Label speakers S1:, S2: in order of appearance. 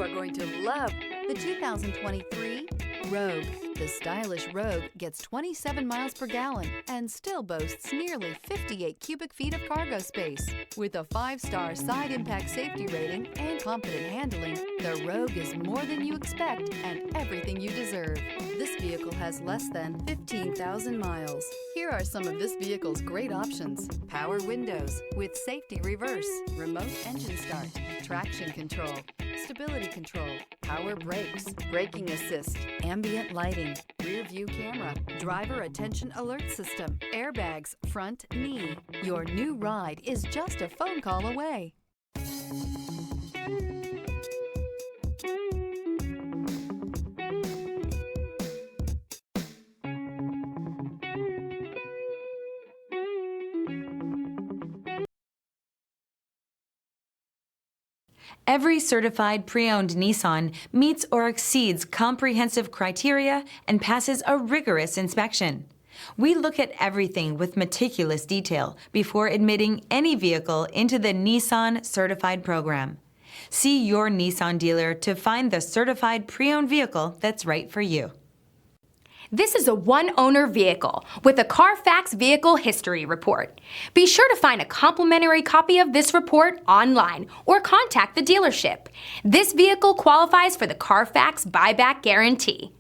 S1: are going to love the 2023 Rogue. The stylish Rogue gets 27 miles per gallon and still boasts nearly 58 cubic feet of cargo space. With a 5-star side impact safety rating and confident handling, the Rogue is more than you expect and everything you deserve. This vehicle has less than 15,000 miles. Here are some of this vehicle's great options: power windows with safety reverse, remote engine start, traction control, stability control, power brakes, braking assist, ambient lighting, rear view camera, driver attention alert system, airbags, front knee. Your new ride is just a phone call away.
S2: Every certified pre-owned Nissan meets or exceeds comprehensive criteria and passes a rigorous inspection. We look at everything with meticulous detail before admitting any vehicle into the Nissan Certified program. See your Nissan dealer to find the certified pre-owned vehicle that's right for you.
S3: This is a one-owner vehicle with a Carfax Vehicle History Report. Be sure to find a complimentary copy of this report online or contact the dealership. This vehicle qualifies for the Carfax Buyback Guarantee.